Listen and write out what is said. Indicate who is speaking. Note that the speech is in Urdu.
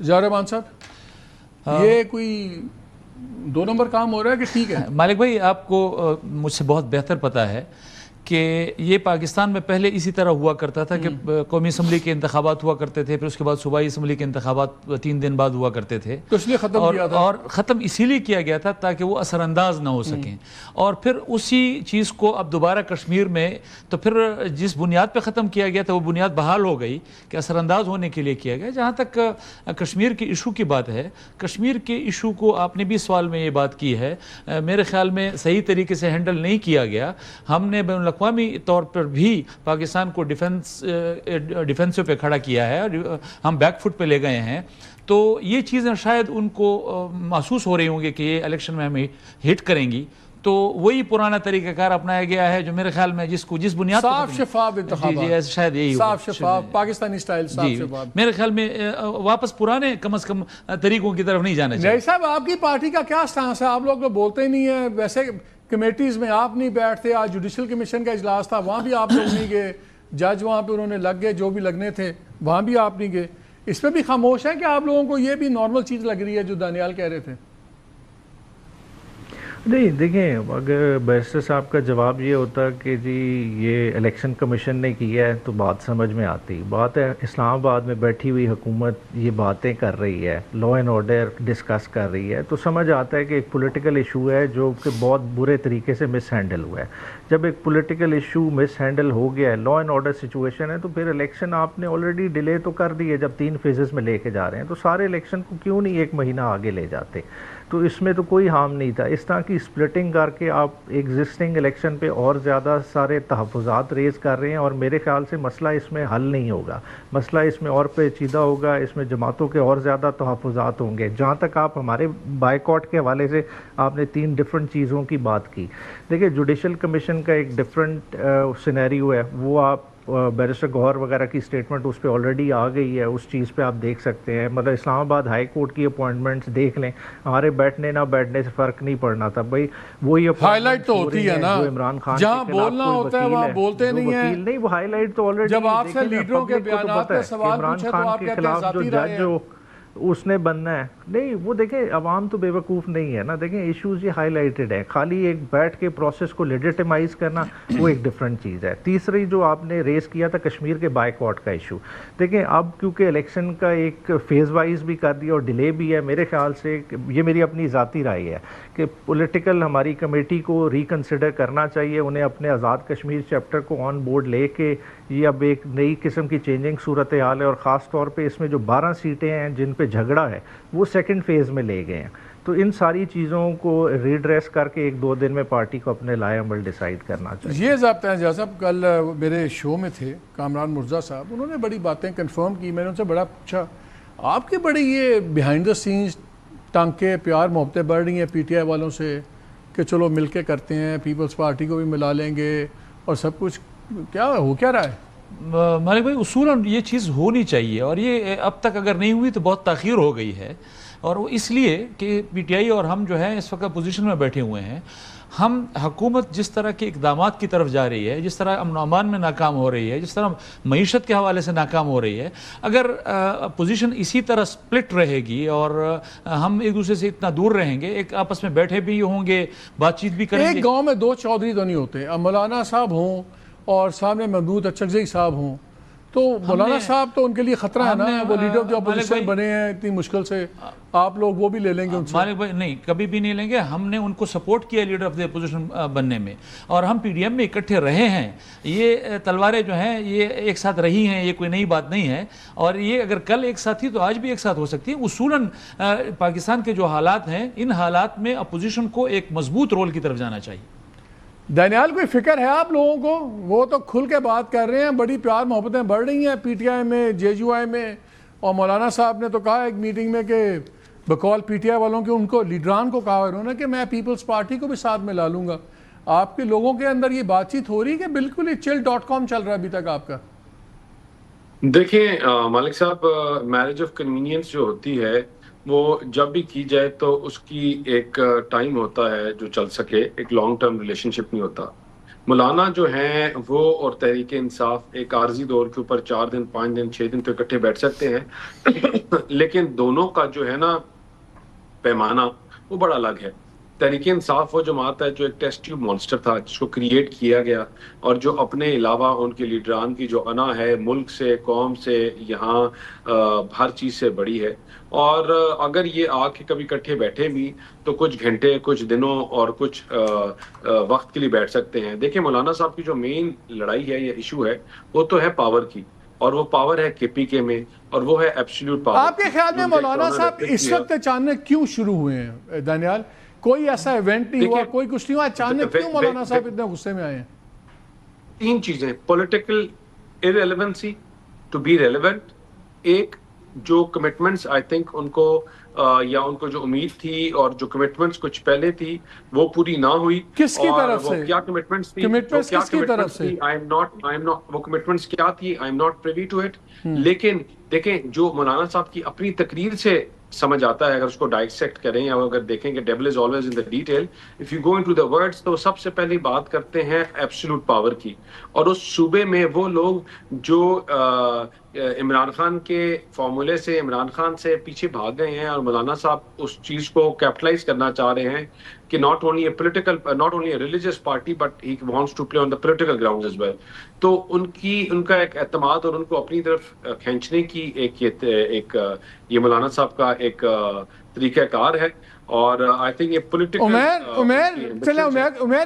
Speaker 1: ظاہر رحمان صاحب یہ کوئی 2 نمبر کام ہو رہا ہے کہ ٹھیک ہے؟
Speaker 2: مالک بھائی آپ کو مجھ سے بہت بہتر پتہ ہے کہ یہ پاکستان میں پہلے اسی طرح ہوا کرتا تھا کہ قومی اسمبلی کے انتخابات ہوا کرتے تھے، پھر اس کے بعد صوبائی اسمبلی کے انتخابات 3 دن بعد ہوا کرتے تھے،
Speaker 1: تو اس لیے ختم کیا تھا،
Speaker 2: اور ختم اسی لیے کیا گیا تھا تاکہ وہ اثر انداز نہ ہو سکیں، اور پھر اسی چیز کو اب دوبارہ کشمیر میں تو پھر جس بنیاد پہ ختم کیا گیا تھا وہ بنیاد بحال ہو گئی کہ اثر انداز ہونے کے لیے کیا گیا۔ جہاں تک کشمیر کے ایشو کی بات ہے، کشمیر کے ایشو کو آپ نے بھی سوال میں یہ بات کی ہے، میرے خیال میں صحیح طریقے سے ہینڈل نہیں کیا گیا۔ ہم نے بین الاقوامی طور پر بھی پاکستان کو ڈیفینسو پہ کھڑا کیا ہے اور ہم بیک فٹ پہ لے گئے ہیں، تو یہ چیزیں شاید ان کو محسوس ہو رہی ہوں گے کہ یہ الیکشن میں ہمیں ہٹ کریں گی، تو وہی پرانا طریقہ کار اپنایا گیا ہے جو میرے خیال میں جس بنیاد
Speaker 1: صاف شفاف انتخابات،
Speaker 2: شاید یہی
Speaker 1: صاف شفاف پاکستانی سٹائل، صاف شفاف،
Speaker 2: میرے خیال میں واپس پرانے کم از کم طریقوں کی طرف نہیں جانا چاہیے۔
Speaker 1: نہیں صاحب، آپ کی پارٹی کا کیا سٹانس ہے؟ آپ لوگ تو بولتے ہی نہیں ہیں، ویسے کمیٹیز میں آپ نہیں بیٹھتے، آج جوڈیشل کمیشن کا اجلاس تھا وہاں بھی آپ لوگ نہیں گئے، جج وہاں پہ انہوں نے لگ گئے جو بھی لگنے تھے، وہاں بھی آپ نہیں گئے، اس پہ بھی خاموش ہیں کہ آپ لوگوں کو یہ بھی نارمل چیز لگ رہی ہے جو دانیال کہہ رہے تھے؟
Speaker 3: نہیں دیکھیں، اگر بیرسٹر صاحب کا جواب یہ ہوتا کہ جی یہ الیکشن کمیشن نے کیا ہے تو بات سمجھ میں آتی۔ بات ہے اسلام آباد میں بیٹھی ہوئی حکومت یہ باتیں کر رہی ہے، لا اینڈ آرڈر ڈسکس کر رہی ہے، تو سمجھ آتا ہے کہ ایک پولیٹیکل ایشو ہے جو کہ بہت برے طریقے سے مس ہینڈل ہوا ہے۔ جب ایک پولیٹیکل ایشو مس ہینڈل ہو گیا ہے، لا اینڈ آرڈر سچویشن ہے، تو پھر الیکشن آپ نے آلریڈی ڈیلے تو کر دی ہے۔ جب 3 فیزز میں لے کے جا رہے ہیں تو سارے الیکشن کو کیوں نہیں 1 مہینہ آگے لے جاتے؟ تو اس میں تو کوئی ہارم نہیں تھا۔ اس طرح کی سپلٹنگ کر کے آپ ایگزسٹنگ الیکشن پہ اور زیادہ سارے تحفظات ریز کر رہے ہیں، اور میرے خیال سے مسئلہ اس میں حل نہیں ہوگا، مسئلہ اس میں اور پیچیدہ ہوگا، اس میں جماعتوں کے اور زیادہ تحفظات ہوں گے۔ جہاں تک آپ ہمارے بائیکاٹ کے حوالے سے آپ نے 3 ڈفرنٹ چیزوں کی بات کی، دیکھیں جوڈیشل کمیشن کا ایک ڈفرنٹ سینیریو ہے، وہ آپ بیرسٹر گوہر وغیرہ کی سٹیٹمنٹ اس پہ آلریڈی آ گئی ہے، اس چیز پہ آپ دیکھ سکتے ہیں۔ مطلب اسلام آباد ہائی کورٹ کی اپوائنٹمنٹس دیکھ لیں، ہمارے بیٹھنے نہ بیٹھنے سے فرق نہیں پڑنا تھا بھائی، وہی
Speaker 1: ہائی لائٹ تو ہوتی ہے نا،
Speaker 3: جو عمران خان
Speaker 1: جہاں بولنا ہوتا ہے وہاں بولتے نہیں ہیں۔
Speaker 3: نہیں، وہ ہائی لائٹ تو آلریڈی
Speaker 1: جب آپ سے لیڈروں کے بیانات پہ سوال پوچھے تو آپ کہتے ہیں ذاتی رائے ہے،
Speaker 3: اس نے بننا ہے۔ نہیں، وہ دیکھیں عوام تو بے وقوف نہیں ہے نا، دیکھیں ایشوز یہ ہائی لائٹڈ ہیں، خالی ایک بیٹھ کے پروسیس کو لیجیٹیمائز کرنا وہ ایک ڈفرنٹ چیز ہے۔ تیسری جو آپ نے ریز کیا تھا کشمیر کے بائیکاٹ کا ایشو، دیکھیں اب کیونکہ الیکشن کا ایک فیز وائز بھی کر دیا اور ڈیلے بھی ہے، میرے خیال سے یہ میری اپنی ذاتی رائے ہے کہ پولیٹیکل ہماری کمیٹی کو ریکنسیڈر کرنا چاہیے، انہیں اپنے آزاد کشمیر چیپٹر کو آن بورڈ لے کے یہ اب ایک نئی قسم کی چینجنگ صورتحال ہے، اور خاص طور پہ اس میں جو 12 سیٹیں ہیں جن پہ جھگڑا ہے وہ 2nd فیز میں لے گئے ہیں، تو ان ساری چیزوں کو ریڈریس کر کے 1-2 دن میں پارٹی کو اپنے لائے عمل ڈیسائیڈ کرنا چاہیے۔
Speaker 1: یہ ضابطہ ہے جہاں صاحب کل میرے شو میں تھے کامران مرزا صاحب، انہوں نے بڑی باتیں کنفرم کی، میں نے ان سے بڑا پوچھا آپ کی بڑی یہ بیہائنڈ دا سینز ٹانکے پیار محبتیں بڑھ رہی ہیں پی ٹی آئی والوں سے کہ چلو مل کے کرتے ہیں، پیپلز پارٹی کو بھی ملا لیں گے اور سب کچھ، کیا ہو کیا رہا ہے؟
Speaker 2: مالک بھائی اصولاً یہ چیز ہونی چاہیے، اور یہ اب تک اگر نہیں ہوئی تو بہت تاخیر ہو گئی ہے، اور وہ اس لیے کہ پی ٹی آئی اور ہم جو ہیں اس وقت پوزیشن میں بیٹھے ہوئے ہیں، ہم حکومت جس طرح کے اقدامات کی طرف جا رہی ہے، جس طرح امن و امان میں ناکام ہو رہی ہے، جس طرح معیشت کے حوالے سے ناکام ہو رہی ہے، اگر پوزیشن اسی طرح سپلٹ رہے گی اور ہم ایک دوسرے سے اتنا دور رہیں گے، ایک آپس میں بیٹھے بھی ہوں گے، بات چیت بھی کریں گے۔
Speaker 1: ایک گاؤں میں 2 چودھری تو نہیں ہوتے، اب مولانا صاحب ہوں اور سامنے محمود اچکزئی صاحب ہوں، تو مولانا صاحب تو ان کے لیے خطرہ ہے نا، وہ لیڈر آف دی اپوزیشن بنے ہیں اتنی مشکل سے، آپ لوگ وہ بھی لے لیں گے ان سے؟
Speaker 2: مالک بھائی نہیں، کبھی بھی نہیں لیں گے، ہم نے ان کو سپورٹ کیا لیڈر آف دی اپوزیشن بننے میں، اور ہم پی ڈی ایم میں اکٹھے رہے ہیں، یہ تلواریں جو ہیں یہ ایک ساتھ رہی ہیں، یہ کوئی نئی بات نہیں ہے، اور یہ اگر کل ایک ساتھ تھی تو آج بھی ایک ساتھ ہو سکتی ہے۔ اصولاً پاکستان کے جو حالات ہیں، ان حالات میں اپوزیشن کو ایک مضبوط رول کی طرف جانا چاہیے۔
Speaker 1: دانیال کوئی فکر ہے آپ لوگوں کو؟ وہ تو کھل کے بات کر رہے ہیں، بڑی پیار محبتیں بڑھ رہی ہیں پی ٹی آئی میں، جے یو آئی میں، اور مولانا صاحب نے تو کہا ایک میٹنگ میں کہ بقول پی ٹی آئی والوں کے ان کو لیڈران کو کہا انہوں نے کہ میں پیپلز پارٹی کو بھی ساتھ میں لا لوں گا۔ آپ کے لوگوں کے اندر یہ بات چیت ہو رہی ہے کہ بالکل ہی chill.com چل رہا ہے ابھی تک آپ کا؟
Speaker 4: دیکھیں مالک صاحب، میرج آف کنوینئنس جو ہوتی ہے وہ جب بھی کی جائے تو اس کی ایک ٹائم ہوتا ہے جو چل سکے، ایک لانگ ٹرم ریلیشن شپ نہیں ہوتا۔ مولانا جو ہیں وہ اور تحریک انصاف ایک عارضی دور کے اوپر 4 دن 5 دن 6 دن تو اکٹھے بیٹھ سکتے ہیں لیکن دونوں کا جو ہے نا پیمانہ وہ بڑا الگ ہے. تحریک انصاف وہ جماعت ہے جو ایک ٹیسٹ ٹیوب مانسٹر تھا جس کو کریٹ کیا گیا اور جو اپنے علاوہ ان کے لیڈران کی جو انا ہے ملک سے قوم سے یہاں ہر چیز سے بڑی ہے. اور اگر یہ آ کے کبھی اکٹھے بیٹھے بھی تو کچھ گھنٹے کچھ دنوں اور کچھ وقت کے لیے بیٹھ سکتے ہیں. دیکھیں مولانا صاحب کی جو مین لڑائی ہے یا ایشو ہے وہ تو ہے پاور کی, اور وہ پاور ہے کے پی کے میں, اور وہ ہے ایبسلیوٹ پاور.
Speaker 1: آپ کے خیال میں مولانا صاحب اس وقت اچانک کیوں شروع ہوئے ہیں دانیال؟ کوئی ایسا ایونٹ نہیں ہوا, کوئی کچھ نہیں ہوا, اچانک کیوں مولانا صاحب اتنے غصے میں آئے ہیں؟
Speaker 4: 3 چیزیں: political irrelevancy to be relevant, ایک جو کمٹمنٹس آئی تھنک ان کو یا ان کو جو امید تھی اور جو کمٹمنٹس کچھ پہلے تھی وہ پوری نہ ہوئی.
Speaker 1: کس کی طرف سے؟
Speaker 4: کیا کمٹمنٹس تھی؟
Speaker 1: کمٹمنٹس کس کی طرف سے؟
Speaker 4: وہ کمٹمنٹس کیا تھی؟ I am not privy to it. لیکن دیکھیں جو مولانا صاحب کی اپنی تقریر سے سمجھ آتا ہے, اگر اس کو ڈائسیکٹ کریں یا اگر دیکھیں کہ dual is always in the detail, if you go into the words, تو سب سے پہلی بات کرتے ہیں ایبسولوٹ پاور کی. اور اس صوبے میں وہ لوگ جو عمران خان کے فارمولے سے, عمران خان سے پیچھے بھاگ گئے ہیں, اور مولانا صاحب اس چیز کو کیپٹلائز کرنا چاہ رہے ہیں کہ not only a religious party but he wants to play on the political grounds as well. تو ان کا ایک اعتماد اور ان کو اپنی طرف کھینچنے کی ایک یہ مولانا صاحب کا ایک طریقہ کار ہے. اور آئی تھنک یہ پولیٹیکل
Speaker 1: عمیر